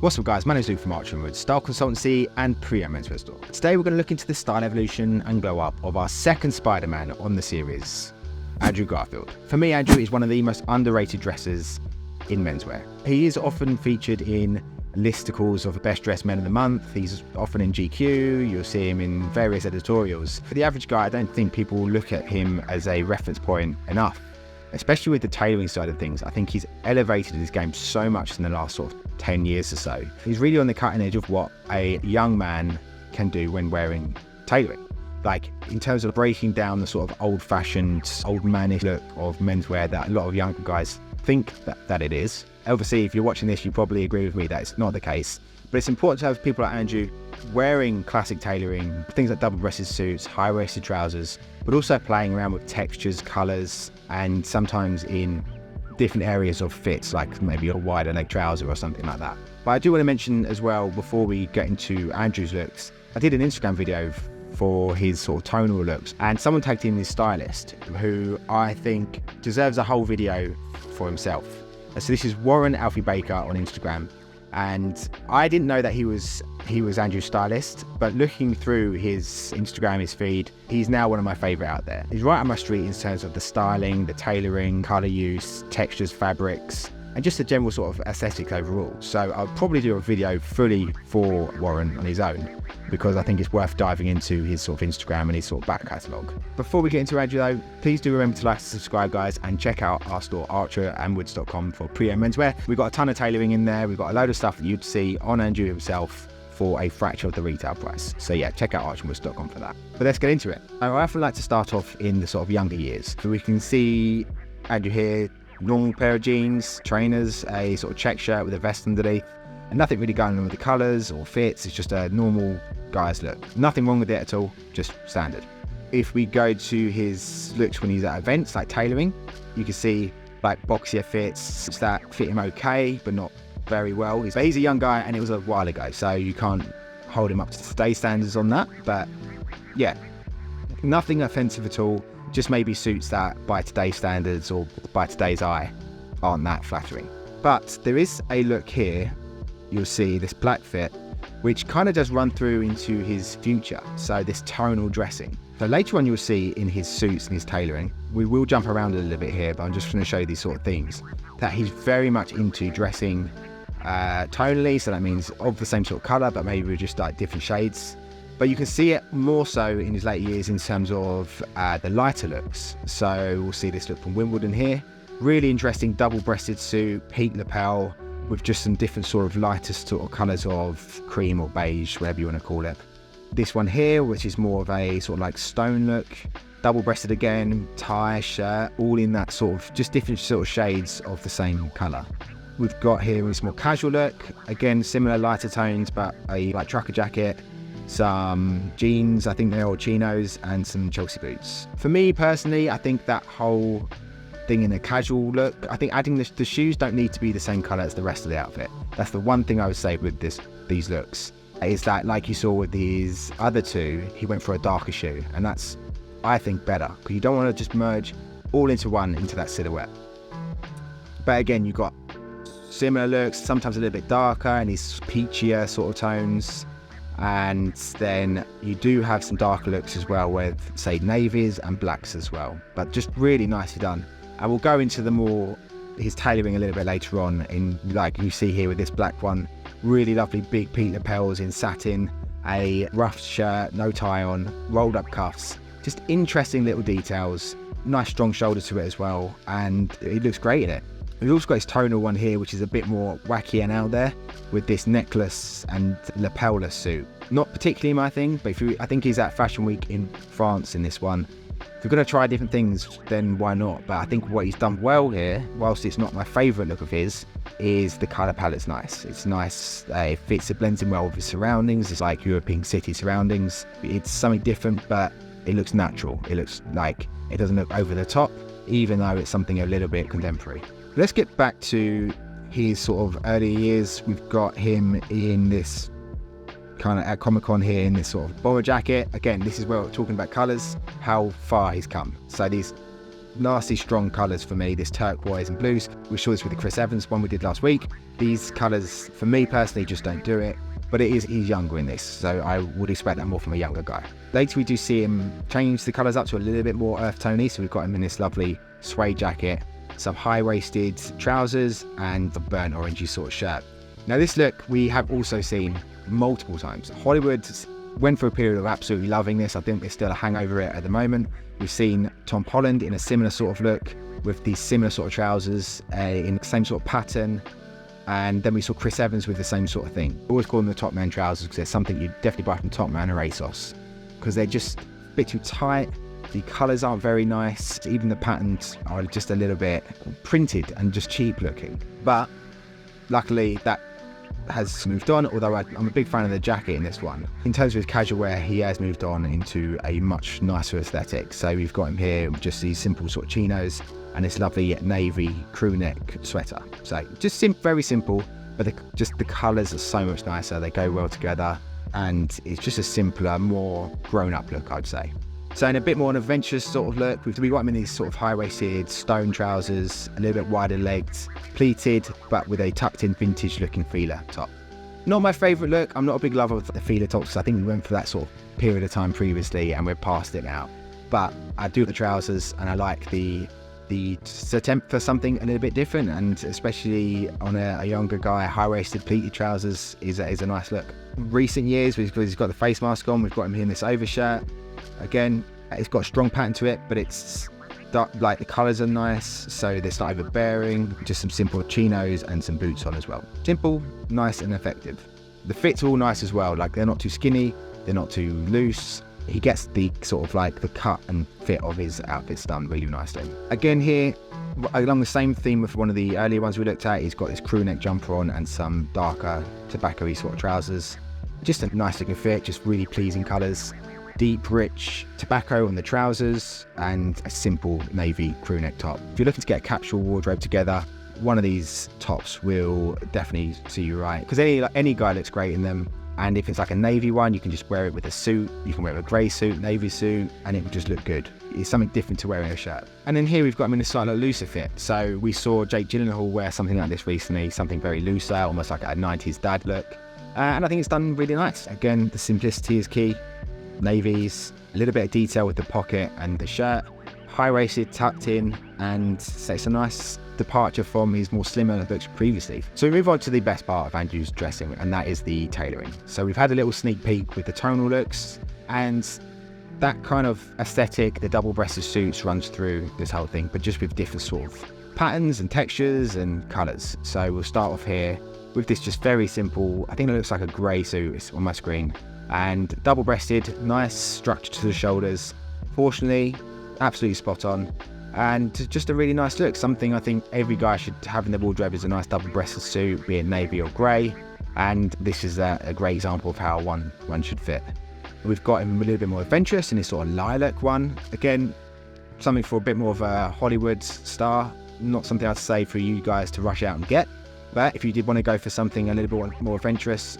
What's up guys, my name is Luke from Archer & Wood, style consultancy and pre-owned menswear store. Today we're going to look into the style evolution and glow up of our second Spider-Man on the series, Andrew Garfield. For me, Andrew is one of the most underrated dressers in menswear. He is often featured in listicles of the best dressed men of the month. He's often in GQ, you'll see him in various editorials. For the average guy, I don't think people look at him as a reference point enough. Especially with the tailoring side of things, I think he's elevated his game so much in the last sort of 10 years or so. He's really on the cutting edge of what a young man can do when wearing tailoring. Like, in terms of breaking down the sort of old-fashioned, old-manish look of menswear that a lot of younger guys think that it is. Obviously, if you're watching this, you probably agree with me that it's not the case. But it's important to have people like Andrew wearing classic tailoring, things like double-breasted suits, high-waisted trousers, but also playing around with textures, colours, and sometimes in different areas of fits, like maybe a wider leg trouser or something like that. But I do want to mention as well, before we get into Andrew's looks, I did an Instagram video for his sort of tonal looks, and someone tagged in his stylist, who I think deserves a whole video for himself. So this is Warren Alfie Baker on Instagram, and I didn't know that he was Andrew's stylist, but looking through his Instagram, his feed, he's now one of my favourite out there. He's right on my street in terms of the styling, the tailoring, colour use, textures, fabrics, and just the general sort of aesthetics overall. So I'll probably do a video fully for Warren on his own, because I think it's worth diving into his sort of Instagram and his sort of back catalogue. Before we get into Andrew though, please do remember to like and subscribe guys, and check out our store archerandwoods.com for pre-owned menswear. We've got a ton of tailoring in there, we've got a load of stuff that you'd see on Andrew himself for a fraction of the retail price. So yeah, check out archerandwoods.com for that. But let's get into it. I often like to start off in the sort of younger years. So we can see Andrew here, normal pair of jeans, trainers, a sort of check shirt with a vest underneath, and nothing really going on with the colours or fits. It's just a normal guy's look. Nothing wrong with it at all, just standard. If we go to his looks when he's at events like tailoring, you can see like boxier fits that fit him okay, but not very well. But he's a young guy and it was a while ago, so you can't hold him up to today's standards on that. But yeah, nothing offensive at all. Just maybe suits that by today's standards or by today's eye aren't that flattering. But there is a look here, you'll see this black fit, which kind of does run through into his future. So this tonal dressing. So later on you'll see in his suits and his tailoring, we will jump around a little bit here, but I'm just going to show you these sort of themes, that he's very much into dressing tonally. So that means of the same sort of colour, but maybe with just like different shades. But you can see it more so in his later years in terms of the lighter looks. So we'll see this look from Wimbledon here. Really interesting double-breasted suit, peak lapel, with just some different sort of lighter sort of colours of cream or beige, whatever you want to call it. This one here, which is more of a sort of like stone look, double-breasted again, tie, shirt, all in that sort of, just different sort of shades of the same colour. We've got here this more casual look, again similar lighter tones, but a like trucker jacket, some jeans, I think they're all chinos, and some Chelsea boots. For me personally, I think that whole thing in a casual look, I think adding the shoes don't need to be the same colour as the rest of the outfit. That's the one thing I would say with these looks, is that like you saw with these other two, he went for a darker shoe, and that's, I think, better, because you don't want to just merge all into one, into that silhouette. But again, you've got similar looks, sometimes a little bit darker, and these peachier sort of tones. And then you do have some darker looks as well with, say, navies and blacks as well, but just really nicely done. And we'll go into his tailoring a little bit later on, in like you see here with this black one, really lovely big peak lapels in satin, a rough shirt, no tie on, rolled up cuffs, just interesting little details, nice strong shoulder to it as well, and he looks great in it. We've also got his tonal one here, which is a bit more wacky and out there, with this necklace and lapel-less suit. Not particularly my thing, but I think he's at Fashion Week in France in this one. If you're going to try different things, then why not? But I think what he's done well here, whilst it's not my favourite look of his, is the colour palette's nice. It's nice, it fits, it blends in well with his surroundings. It's like European city surroundings. It's something different, but it looks natural. It looks like, it doesn't look over the top, even though it's something a little bit contemporary. Let's get back to his sort of early years. We've got him in this kind of at Comic-Con here in this sort of bomber jacket. Again, this is where we're talking about colours, how far he's come. So these nasty strong colours for me, this turquoise and blues. We saw this with the Chris Evans one we did last week. These colours, for me personally, just don't do it. But he's younger in this, so I would expect that more from a younger guy. Later we do see him change the colours up to a little bit more earth toney, so we've got him in this lovely suede jacket, some high-waisted trousers, and the burnt orangey sort of shirt. Now this look we have also seen multiple times. Hollywood went for a period of absolutely loving this. I think there's still a hangover it at the moment. We've seen Tom Holland in a similar sort of look with these similar sort of trousers in the same sort of pattern. And then we saw Chris Evans with the same sort of thing. Always call them the Top Man trousers because they're something you'd definitely buy from Top Man or ASOS because they're just a bit too tight. The colours aren't very nice. Even the patterns are just a little bit printed and just cheap looking. But luckily that has moved on, although I'm a big fan of the jacket in this one. In terms of his casual wear, he has moved on into a much nicer aesthetic. So we've got him here with just these simple sort of chinos and this lovely navy crew neck sweater. So just very simple, but the colours are so much nicer. They go well together and it's just a simpler, more grown-up look, I'd say. So in a bit more an adventurous sort of look, we got him in these sort of high-waisted stone trousers, a little bit wider legged, pleated, but with a tucked-in vintage-looking feeler top. Not my favourite look. I'm not a big lover of the feeler tops. I think we went for that sort of period of time previously and we're past it now. But I do the trousers and I like the attempt for something a little bit different, and especially on a younger guy, high-waisted pleated trousers is a nice look. Recent years, he's got the face mask on, we've got him here in this overshirt. Again, it's got a strong pattern to it, but it's dark, like the colours are nice, so it's not overbearing. Just some simple chinos and some boots on as well. Simple, nice and effective. The fit's all nice as well, like they're not too skinny, they're not too loose. He gets the sort of like the cut and fit of his outfits done really nicely. Again here, along the same theme with one of the earlier ones we looked at, he's got this crew neck jumper on and some darker tobacco-y sort of trousers. Just a nice looking fit, just really pleasing colours. Deep, rich tobacco on the trousers and a simple navy crew neck top. If you're looking to get a capsule wardrobe together, one of these tops will definitely see you right, because any guy looks great in them. And if it's like a navy one, you can just wear it with a suit. You can wear it with a grey suit, navy suit, and it will just look good. It's something different to wearing a shirt. And then here we've got him in a slightly looser fit. So we saw Jake Gyllenhaal wear something like this recently, something very looser, almost like a 90s dad look. And I think it's done really nice. Again, the simplicity is key. Navies, a little bit of detail with the pocket and the shirt, high-waisted, tucked in, and so it's a nice departure from his more slimmer looks previously. So we move on to the best part of Andrew's dressing, and that is the tailoring. So we've had a little sneak peek with the tonal looks, and that kind of aesthetic, the double-breasted suits runs through this whole thing, but just with different sort of patterns and textures and colours. So we'll start off here with this just very simple, I think it looks like a grey suit, it's on my screen, and double-breasted, nice structure to the shoulders, proportionally, absolutely spot on, and just a really nice look. Something I think every guy should have in their wardrobe is a nice double-breasted suit, be it navy or grey, and this is a great example of how one should fit. We've got him a little bit more adventurous in this sort of lilac one. Again, something for a bit more of a Hollywood star, not something I'd say for you guys to rush out and get, but if you did want to go for something a little bit more adventurous,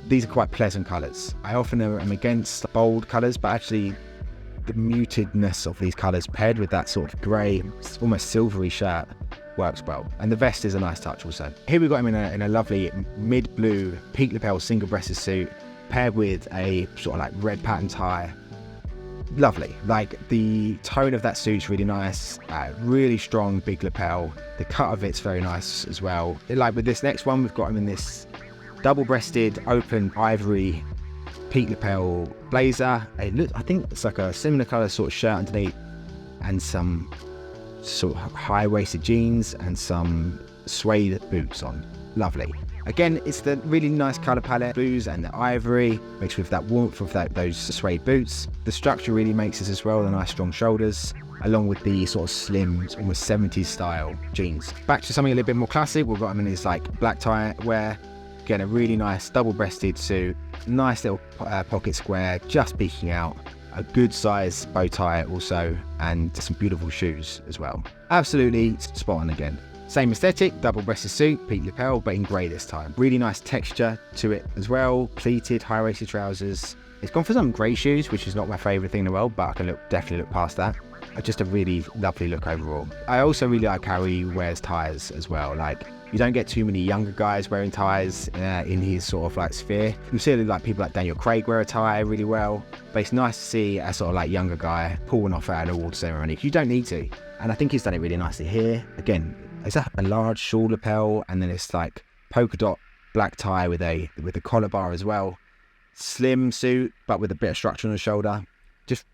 these are quite pleasant colours. I often am against bold colours, but actually the mutedness of these colours paired with that sort of grey, almost silvery shirt works well. And the vest is a nice touch also. Here we've got him in a lovely mid-blue peak lapel single-breasted suit paired with a sort of like red pattern tie. Lovely. Like the tone of that suit's really nice, really strong big lapel. The cut of it's very nice as well. Like with this next one, we've got him in this double-breasted open ivory peak lapel blazer. I think it's like a similar colour sort of shirt underneath and some sort of high-waisted jeans and some suede boots on. Lovely. Again, it's the really nice colour palette, blues and the ivory mixed with that warmth of those suede boots. The structure really makes this as well, the nice strong shoulders, along with the sort of slim, almost 70s style jeans. Back to something a little bit more classic, we've got him in his like black tie wear. Again, a really nice double-breasted suit, nice little pocket square, just peeking out, a good size bow tie also, and some beautiful shoes as well. Absolutely spot on again. Same aesthetic, double-breasted suit, peak lapel, but in grey this time. Really nice texture to it as well, pleated, high-waisted trousers. It's gone for some grey shoes, which is not my favourite thing in the world, but I can definitely look past that. just a really lovely look overall. I also really like how he wears ties as well. Like, you don't get too many younger guys wearing ties in his sort of like sphere. You see like people like Daniel Craig wear a tie really well, but it's nice to see a sort of like younger guy pulling off at an award ceremony. You don't need to, and I think he's done it really nicely here. Again, it's a large shawl lapel, and then it's like polka dot black tie with a collar bar as well. Slim suit, but with a bit of structure on the shoulder. Just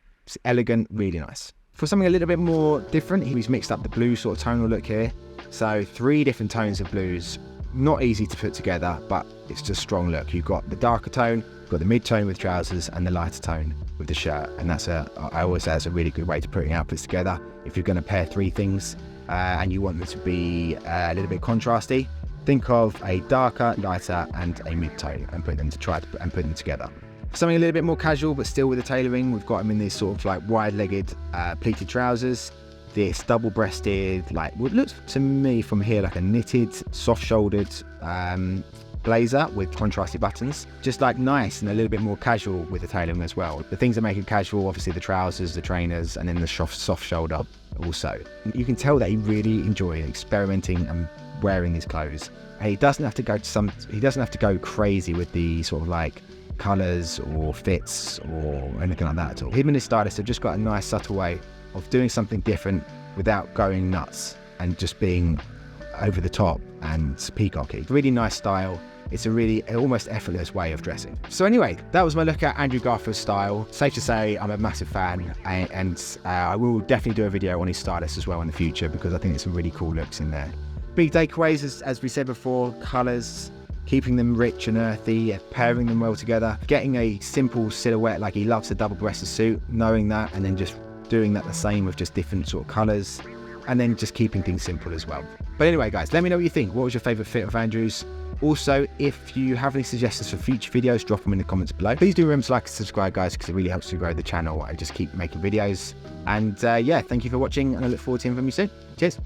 elegant, really nice. For something a little bit more different, he's mixed up the blue sort of tonal look here. So 3 different tones of blues, not easy to put together, but it's just a strong look. You've got the darker tone, you've got the mid-tone with trousers, and the lighter tone with the shirt. And I always say that's a really good way to putting outfits together. If you're going to pair 3 things and you want them to be a little bit contrasty, think of a darker, lighter, and a mid-tone and put them together. Something a little bit more casual, but still with the tailoring, we've got him in these sort of like wide-legged pleated trousers. This double-breasted, like what looks to me from here like a knitted, soft-shouldered blazer with contrasty buttons. Just like nice and a little bit more casual with the tailoring as well. The things that make it casual, obviously the trousers, the trainers, and then the soft shoulder also. You can tell that he really enjoys experimenting and wearing these clothes. And he doesn't have to go crazy with the sort of like colours or fits or anything like that at all. Him and his stylist have just got a nice subtle way of doing something different without going nuts and just being over the top and peacocky. Really nice style. It's a really almost effortless way of dressing. So anyway, that was my look at Andrew Garfield's style. Safe to say I'm a massive fan, and I will definitely do a video on his stylist as well in the future, because I think there's some really cool looks in there. Big takeaways, as we said before, colours, keeping them rich and earthy, pairing them well together, getting a simple silhouette. Like, he loves a double-breasted suit, knowing that, and then just doing that the same with just different sort of colours, and then just keeping things simple as well. But anyway, guys, let me know what you think. What was your favourite fit of Andrew's? Also, if you have any suggestions for future videos, drop them in the comments below. Please do remember to like and subscribe, guys, because it really helps to grow the channel. I just keep making videos. And yeah, thank you for watching, and I look forward to hearing from you soon. Cheers.